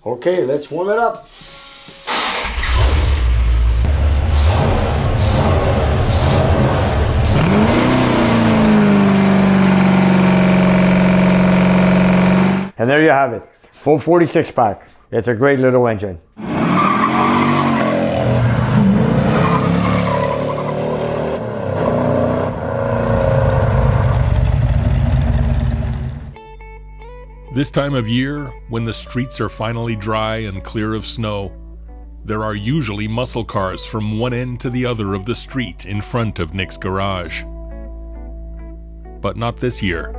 Okay, let's warm it up. And there you have it, full 46 pack. It's a great little engine. This time of year, when the streets are finally dry and clear of snow, there are usually muscle cars from one end to the other of the street in front of Nick's garage. But not this year.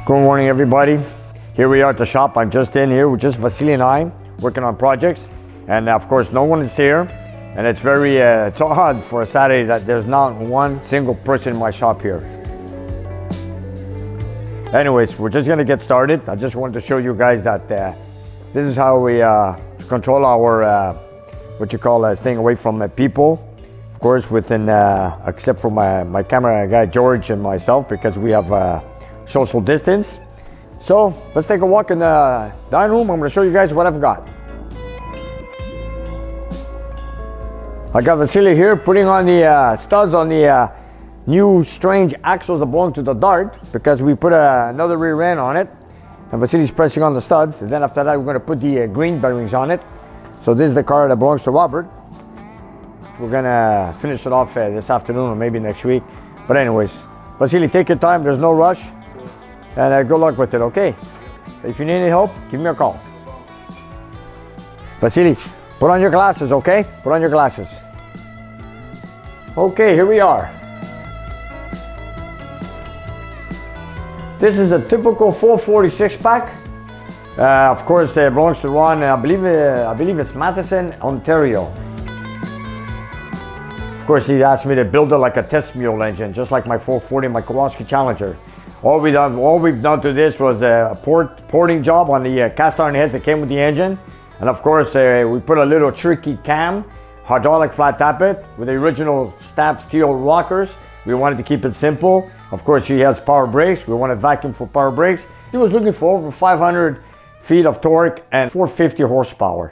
Good morning, everybody. Here we are at the shop. I'm just in here with just Vasily and I working on projects, and of course no one is here, and it's very it's odd for a Saturday that there's not one single person in my shop here. Anyways, we're just gonna get started. I just wanted to show you guys that this is how we control our what you call staying away from people, of course, within except for my camera guy George and myself, because we have social distance. So let's take a walk in the dining room. I'm going to show you guys what I've got. I got Vasily here putting on the studs on the new strange axles that belong to the Dart, because we put another rear end on it, and Vasily's pressing on the studs, and then after that we're going to put the green bearings on it. So this is the car that belongs to Robert. We're going to finish it off this afternoon or maybe next week. But anyways, Vasily, take your time, there's no rush. And good luck with it, okay? If you need any help, give me a call. Vasily, put on your glasses, okay? Put on your glasses. Okay, here we are. This is a typical full 46 pack. Of course, it belongs to Ron, I believe it's Matheson, Ontario. Of course, he asked me to build it like a test mule engine, just like my 440, my Kowalski Challenger. All we've done to this was a porting job on the cast iron heads that came with the engine. And of course, we put a little tricky cam, hydraulic flat tappet with the original stamped steel rockers. We wanted to keep it simple. Of course, he has power brakes. We wanted vacuum for power brakes. He was looking for over 500 feet of torque and 450 horsepower.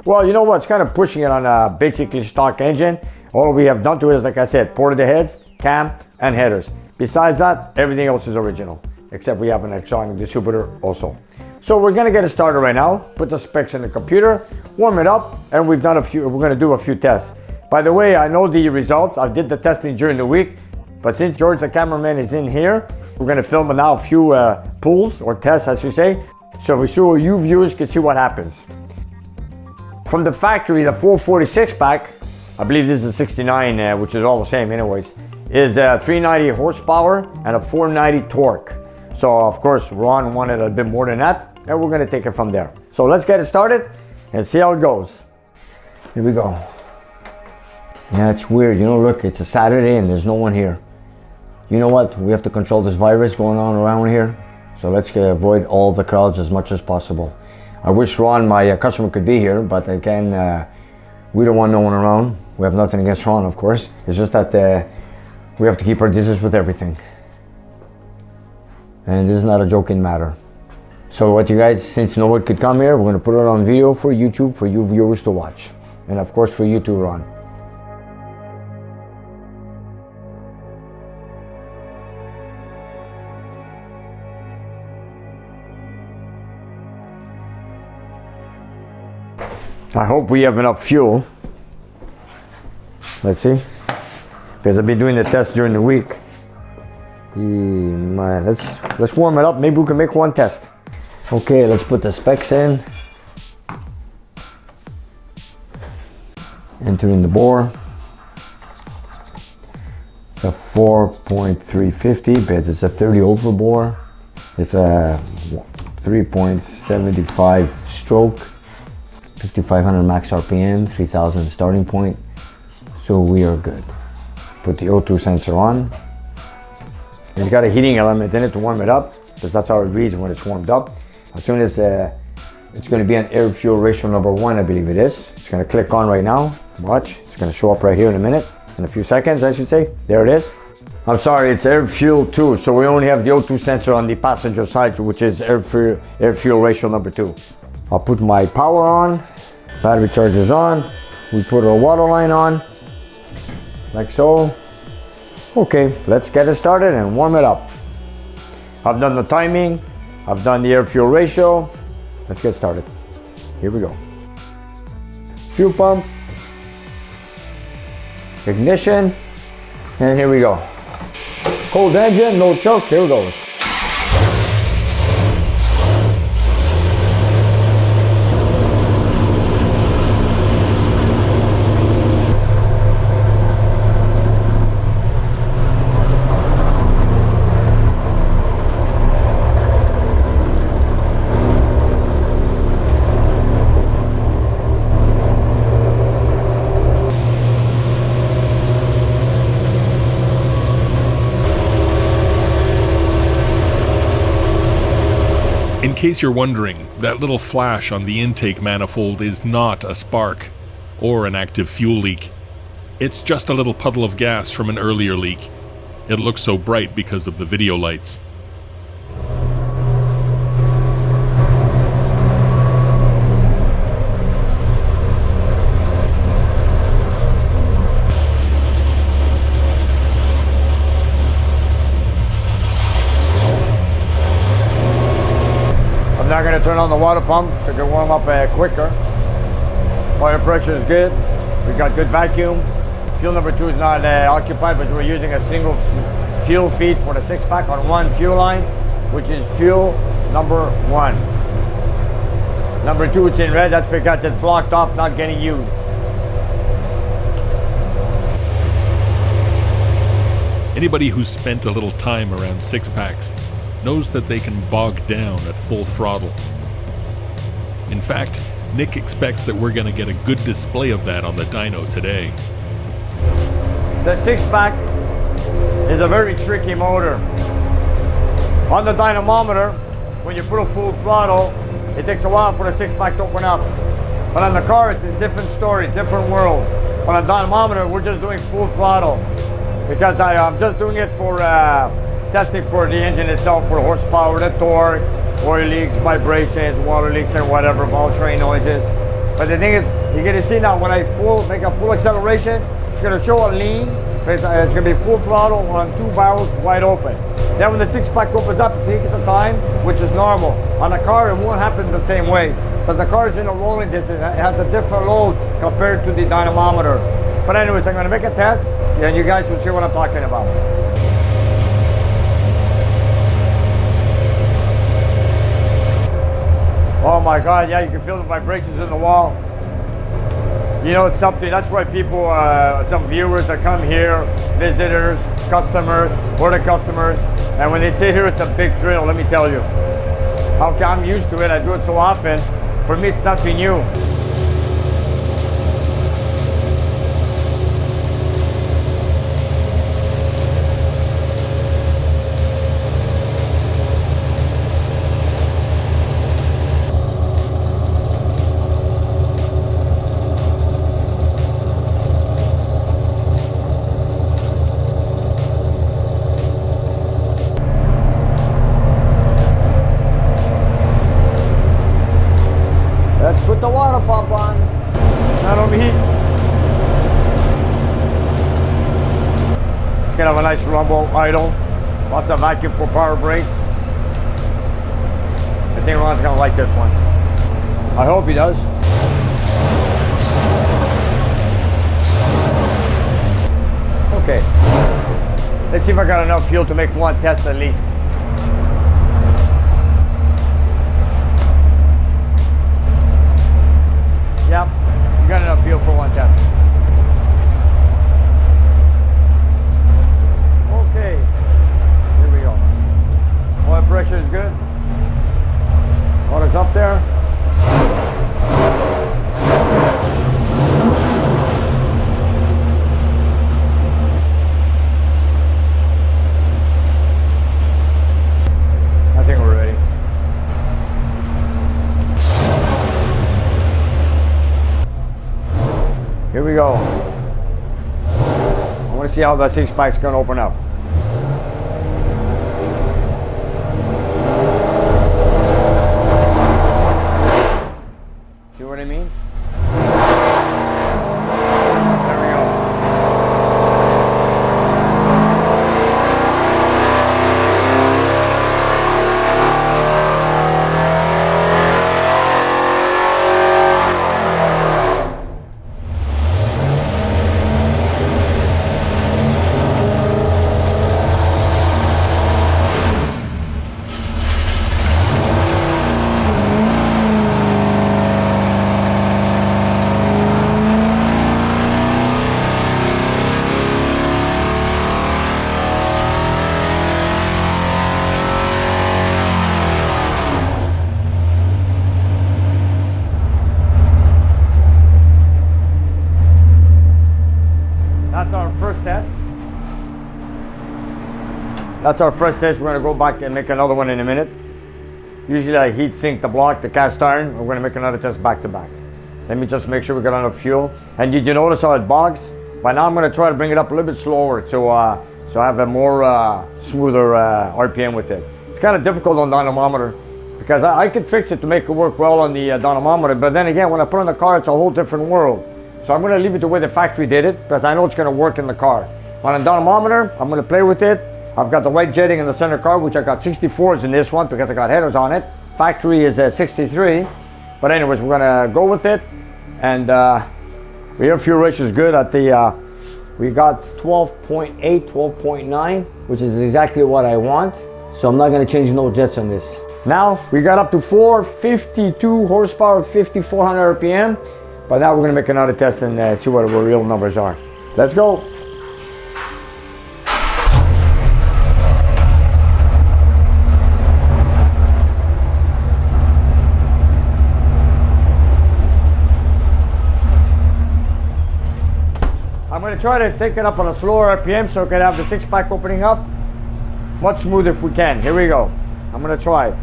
Well, you know what? It's kind of pushing it on a basically stock engine. All we have done to it is, like I said, ported the heads, cam, and headers. Besides that, everything else is original, except we have an electronic distributor also. So we're gonna get it started right now, put the specs in the computer, warm it up, and we're gonna do a few tests. By the way, I know the results. I did the testing during the week, but since George the cameraman is in here, we're gonna film now a few pulls, or tests as you say, so you viewers can see what happens. From the factory, the 446 pack, I believe this is a 69, which is all the same anyways, is 390 horsepower and a 490 torque. So of course Ron wanted a bit more than that, and we're gonna take it from there. So let's get it started and see how it goes. Here we go. Yeah, it's weird, you know, look, it's a Saturday and there's no one here. You know what, we have to control this virus going on around here, so let's avoid all the crowds as much as possible. I wish Ron, my customer, could be here, but again, we don't want no one around. We have nothing against Ron, of course. It's just that we have to keep our distance with everything. And this is not a joking matter. So what you guys, since no one could come here, we're gonna put it on video for YouTube for you viewers to watch. And of course for you too, Ron. I hope we have enough fuel. Let's see. Because I've been doing the test during the week. Let's warm it up. Maybe we can make one test. Okay, let's put the specs in. Enter in the bore. It's a 4.350, but it's a 30 over bore. It's a 3.75 stroke, 5500 max RPM, 3000 starting point. So we are good. Put the O2 sensor on. It's got a heating element in it to warm it up, because that's how it reads when it's warmed up. As soon as it's going to be on air fuel ratio number 1, I believe it is. It's going to click on right now. Watch, it's going to show up right here in a minute, in a few seconds, I should say. There it is. I'm sorry, it's air fuel 2, so we only have the O2 sensor on the passenger side, which is air fuel ratio number 2. I'll put my power on, battery charger's on, we put our water line on, like so. Okay, let's get it started and warm it up. I've done the timing, I've done the air fuel ratio. Let's get started. Here we go. Fuel pump, ignition, and here we go. Cold engine, no choke, here it goes. In case you're wondering, that little flash on the intake manifold is not a spark or an active fuel leak. It's just a little puddle of gas from an earlier leak. It looks so bright because of the video lights. I'm not going to turn on the water pump so it can warm up quicker. Water pressure is good. We got good vacuum. Fuel number 2 is not occupied, but we're using a single fuel feed for the 6-pack on one fuel line, which is fuel number 1. Number 2, it's in red. That's because it's blocked off, not getting used. Anybody who's spent a little time around 6-packs knows that they can bog down at full throttle. In fact, Nick expects that we're going to get a good display of that on the dyno today. The 6-pack is a very tricky motor. On the dynamometer, when you put a full throttle, it takes a while for the 6-pack to open up. But on the car, it's a different story, different world. On a dynamometer, we're just doing full throttle because I'm just doing it for testing for the engine itself, for horsepower, the torque, oil leaks, vibrations, water leaks, and whatever, ball train noises. But the thing is, you're gonna see now when I make a full acceleration, it's gonna show a lean, but it's gonna be full throttle on 2 barrels wide open. Then when the 6-pack opens up, it takes some time, which is normal. On a car, it won't happen the same way, because the car is in a rolling distance. It has a different load compared to the dynamometer. But anyways, I'm gonna make a test, and you guys will see what I'm talking about. Oh my God, yeah, you can feel the vibrations in the wall. You know, it's something, that's why people, some viewers that come here, visitors, customers, or the customers, and when they sit here, it's a big thrill, let me tell you. Okay, I'm used to it, I do it so often. For me, it's nothing new. Let's put the water pump on. That'll be heat. It's gonna have a nice rumble, idle. Lots of vacuum for power brakes. I think Ron's gonna like this one. I hope he does. Okay. Let's see if I got enough fuel to make one test at least. Yep, you got enough fuel for one test. Okay, here we go. Oil pressure is good. Motor's up there. I think we're ready. Here we go. I want to see how that 6-pack's going to open up. See what I mean? There we go. That's our first test. That's our first test. We're going to go back and make another one in a minute. Usually I heat sink the block, the cast iron. We're going to make another test back to back. Let me just make sure we got enough fuel. And did you notice how it bogs? By now I'm going to try to bring it up a little bit slower so I have a more smoother RPM with it. It's kind of difficult on dynamometer because I could fix it to make it work well on the dynamometer, but then again when I put it on the car it's a whole different world. So I'm going to leave it the way the factory did it because I know it's going to work in the car. On a dynamometer, I'm going to play with it. I've got the white jetting in the center car, which I got 64s in this one because I got headers on it. Factory is 63. But anyways, we're going to go with it. And the air fuel ratio is good at the, we got 12.8, 12.9, which is exactly what I want. So I'm not going to change no jets on this. Now we got up to 452 horsepower, 5,400 RPM. But now we're going to make another test and see what our real numbers are. Let's go. I'm going to try to take it up on a slower RPM so I can have the 6-pack opening up much smoother if we can. Here we go. I'm going to try it.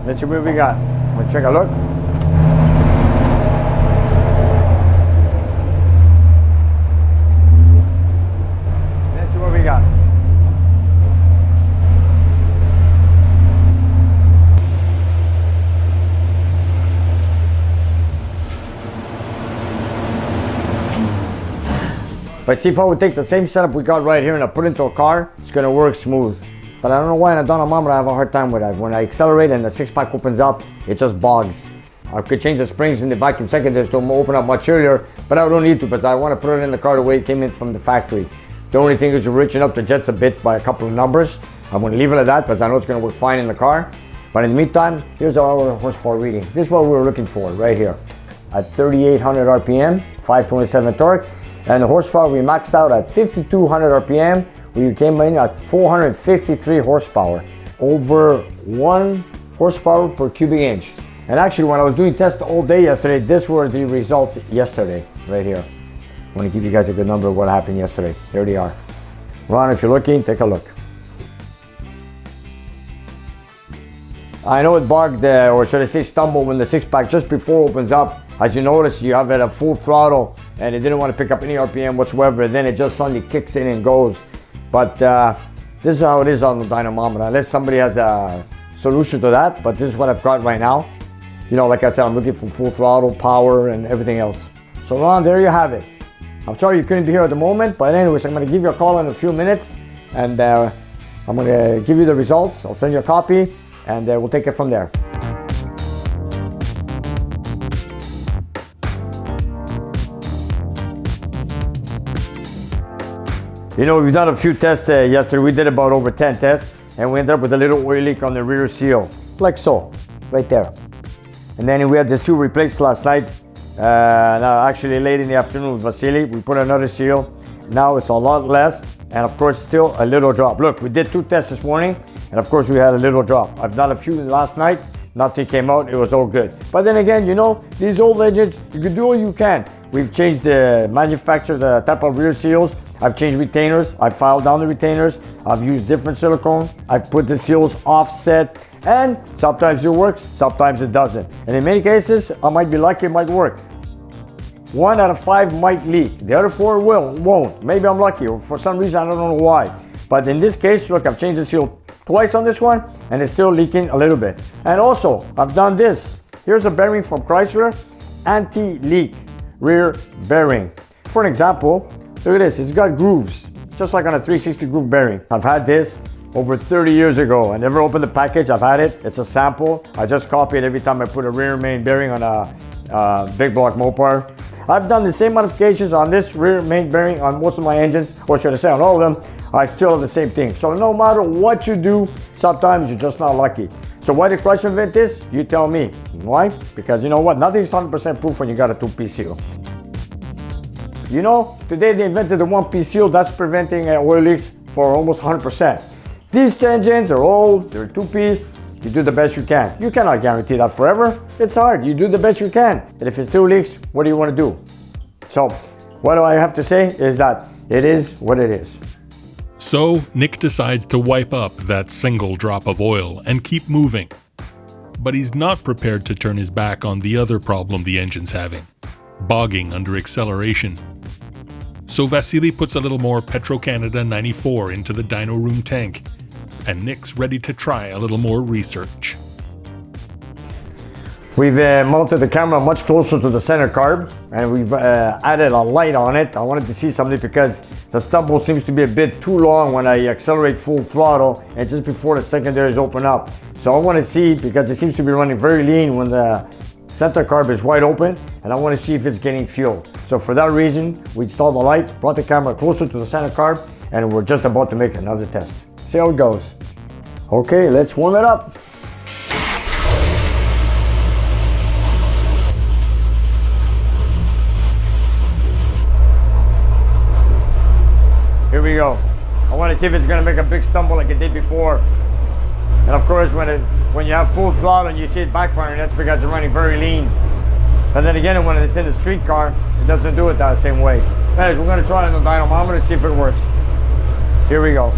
Let's see what we got. I'm gonna take a look. Let's see what we got. But see, if I would take the same setup we got right here and I put it into a car, it's gonna work smooth. But I don't know why in a dynamometer I have a hard time with that. When I accelerate and the 6-pack opens up, it just bogs. I could change the springs in the vacuum secondary to open up much earlier, but I don't need to because I want to put it in the car the way it came in from the factory. The only thing is you're reaching up the jets a bit by a couple of numbers. I'm going to leave it at that because I know it's going to work fine in the car. But in the meantime, here's our horsepower reading. This is what we were looking for right here. At 3,800 RPM, 527 torque. And the horsepower we maxed out at 5,200 RPM. We came in at 453 horsepower, over 1 horsepower per cubic inch. And actually, when I was doing tests all day yesterday, these were the results yesterday, right here. I want to give you guys a good number of what happened yesterday. Here they are. Ron, if you're looking, take a look. I know it bugged, or should I say stumbled, when the 6-pack just before opens up. As you notice, you have it at full throttle and it didn't want to pick up any RPM whatsoever. Then it just suddenly kicks in and goes. But this is how it is on the dynamometer, unless somebody has a solution to that. But this is what I've got right now. You know, like I said, I'm looking for full throttle, power, and everything else. So Ron, there you have it. I'm sorry you couldn't be here at the moment, but anyways, I'm going to give you a call in a few minutes, and I'm going to give you the results. I'll send you a copy, and we'll take it from there. You know, we've done a few tests yesterday. We did about over 10 tests, and we ended up with a little oil leak on the rear seal, like so, right there. And then we had the seal replaced last night. Now, actually late in the afternoon with Vasily, we put another seal. Now it's a lot less, and of course still a little drop. Look, we did 2 tests this morning, and of course we had a little drop. I've done a few last night, nothing came out, it was all good. But then again, you know, these old engines, you can do all you can. We've changed the manufacturer, the type of rear seals. I've changed retainers, I've filed down the retainers, I've used different silicone, I've put the seals offset, and sometimes it works, sometimes it doesn't. And in many cases, I might be lucky, it might work. 1 out of 5 might leak, the other 4 won't. Maybe I'm lucky, or for some reason, I don't know why. But in this case, look, I've changed the seal twice on this one, and it's still leaking a little bit. And also, I've done this. Here's a bearing from Chrysler, anti-leak rear bearing. For an example, look at this, it's got grooves, just like on a 360 groove bearing. I've had this over 30 years ago. I never opened the package, I've had it. It's a sample. I just copy it every time I put a rear main bearing on a big block Mopar. I've done the same modifications on this rear main bearing on most of my engines, or should I say on all of them. I still have the same thing. So no matter what you do, sometimes you're just not lucky. So why did Chrysler invent this? You tell me. Why? Because you know what? Nothing's 100% proof when you got a 2-piece seal. You know, today they invented the 1-piece seal that's preventing oil leaks for almost 100%. These engines are old, they're 2-piece, you do the best you can. You cannot guarantee that forever. It's hard, you do the best you can. And if it still leaks, what do you want to do? So, what do I have to say is that it is what it is. So, Nick decides to wipe up that single drop of oil and keep moving. But he's not prepared to turn his back on the other problem the engine's having: bogging under acceleration. So Vasily puts a little more Petro-Canada 94 into the dyno room tank, and Nick's ready to try a little more research. We've mounted the camera much closer to the center carb, and we've added a light on it. I wanted to see something because the stumble seems to be a bit too long when I accelerate full throttle and just before the secondaries open up. So I want to see, because it seems to be running very lean when the center carb is wide open, and I want to see if it's getting fuel. So for that reason, we installed the light, brought the camera closer to the center carb, and we're just about to make another test. See how it goes. Okay, let's warm it up. Here we go. I want to see if it's going to make a big stumble like it did before. And of course, when you have full throttle and you see it backfiring, that's because it's running very lean. And then again, when it's in the street car, it doesn't do it that same way. Anyways, we're going to try it on the dynamometer to see if it works. Here we go.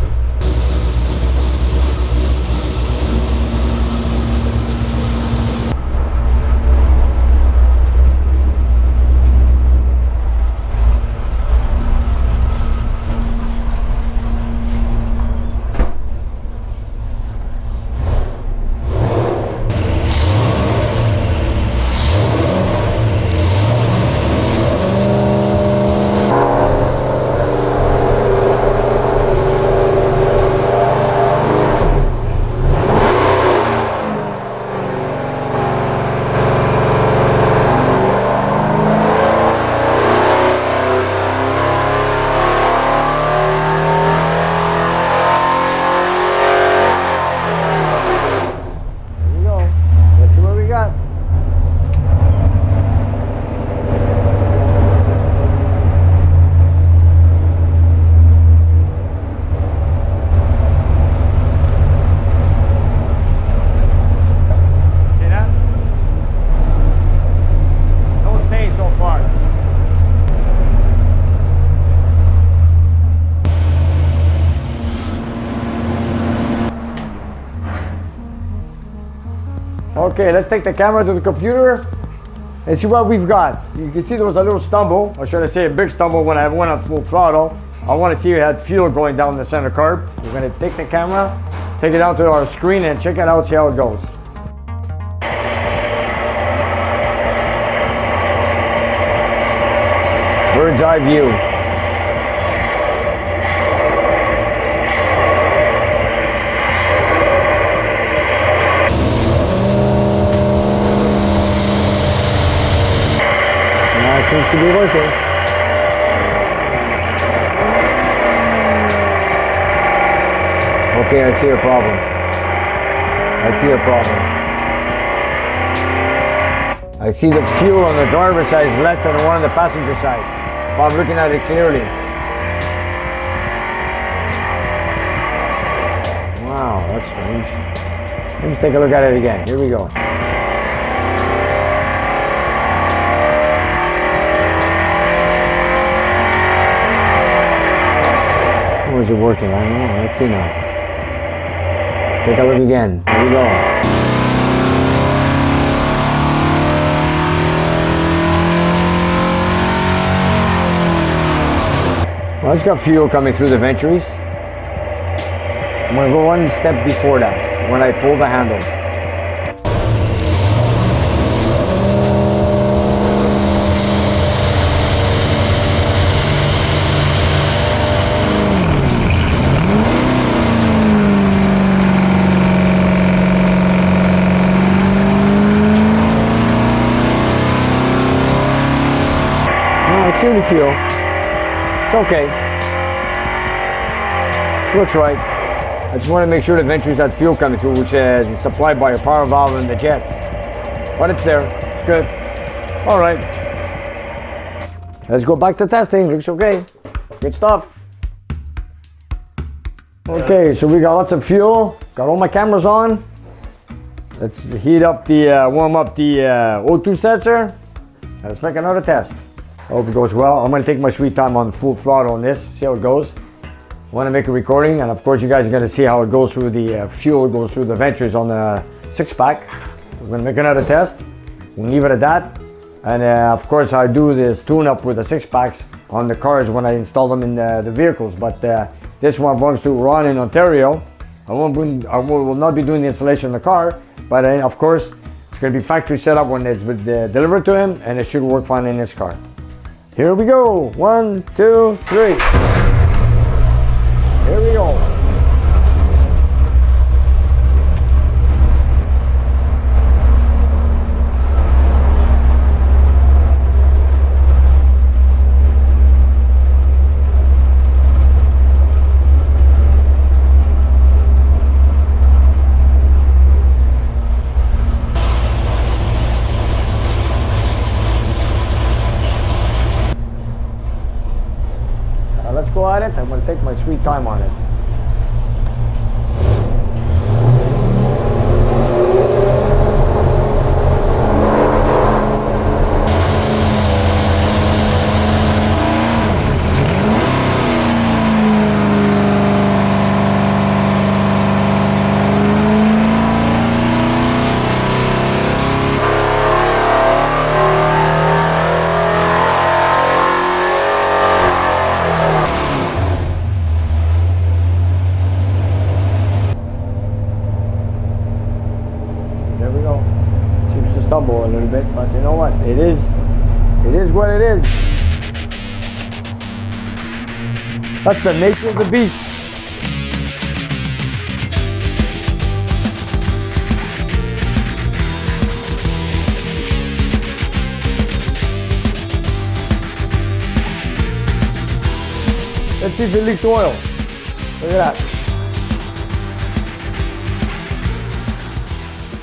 Okay, let's take the camera to the computer and see what we've got. You can see there was a little stumble, or should I say a big stumble when I went on full throttle. I want to see if it had fuel going down the center curb. We're going to take the camera, take it out to our screen and check it out, see how it goes. Bird's eye view. Now it seems to be working. Okay, I see a problem. I see a problem. I see the fuel on the driver's side is less than the one on the passenger side. If I'm looking at it clearly. Wow, that's strange. Let's take a look at it again. Here we go. Or is it working? I don't know. Let's see now. Take a look again. Here we go. Well, it's got fuel coming through the ventures. I'm going to go one step before that, when I pull the handle. No, it's really fuel. It's okay. Looks right. I just want to make sure the ventures had fuel coming through, which is supplied by a power valve and the jets. But it's there. It's good. All right. Let's go back to testing. Looks okay. Good stuff. Okay, so we got lots of fuel. Got all my cameras on. Let's heat up the, warm up the O2 sensor. Let's make another test. I hope it goes well. I'm going to take my sweet time on full throttle on this, see how it goes. I want to make a recording, and of course you guys are going to see how it goes through the fuel, goes through the ventures on the 6-pack. We're going to make another test. We'll leave it at that. And of course I do this tune-up with the 6-packs on the cars when I install them in the vehicles. But this one belongs to Ron in Ontario. I will not be doing the installation in the car, but of course it's going to be factory set up when it's delivered to him, and it should work fine in his car. Here we go. 1, 2, 3. Here we go. Let's go at it. I'm going to take my sweet time on it. There we go. Seems to stumble a little bit, but you know what? It is what it is. That's the nature of the beast. Let's see if it leaked oil. Look at that.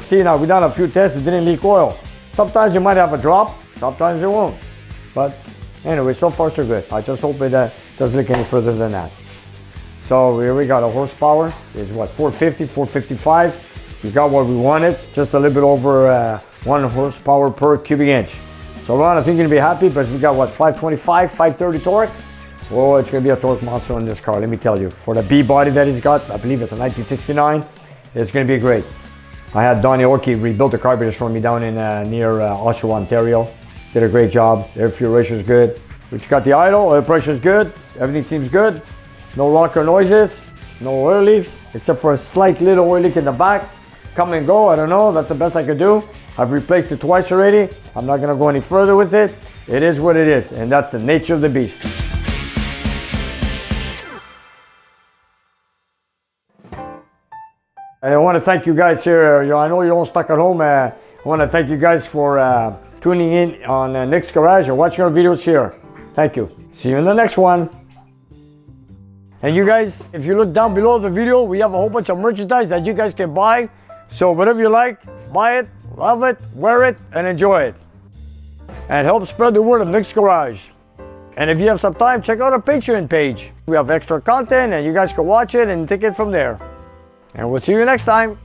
See, now we've done a few tests, it didn't leak oil. Sometimes you might have a drop, sometimes it won't. But anyway, so far so good. I just hope it doesn't leak any further than that. So here we got a horsepower. Is what, 450, 455. We got what we wanted, just a little bit over 1 horsepower per cubic inch. So Ron, I think you're gonna be happy because we got what, 525, 530 torque. Oh, it's gonna be a torque monster on this car, let me tell you. For the B body that he's got, I believe it's a 1969, it's gonna be great. I had Dyno rebuilt the carburetors for me down in near Oshawa, Ontario. Did a great job. Air fuel ratio is good. We just got the idle, oil pressure is good. Everything seems good. No rocker noises, no oil leaks, except for a slight little oil leak in the back. Come and go, I don't know, that's the best I could do. I've replaced it twice already. I'm not gonna go any further with it. It is what it is, and that's the nature of the beast. I want to thank you guys here. I know you're all stuck at home. I want to thank you guys for tuning in on Nick's Garage and watching our videos here. Thank you. See you in the next one. And you guys, if you look down below the video, we have a whole bunch of merchandise that you guys can buy. So whatever you like, buy it, love it, wear it, and enjoy it. And help spread the word of Nick's Garage. And if you have some time, check out our Patreon page. We have extra content and you guys can watch it and take it from there. And we'll see you next time.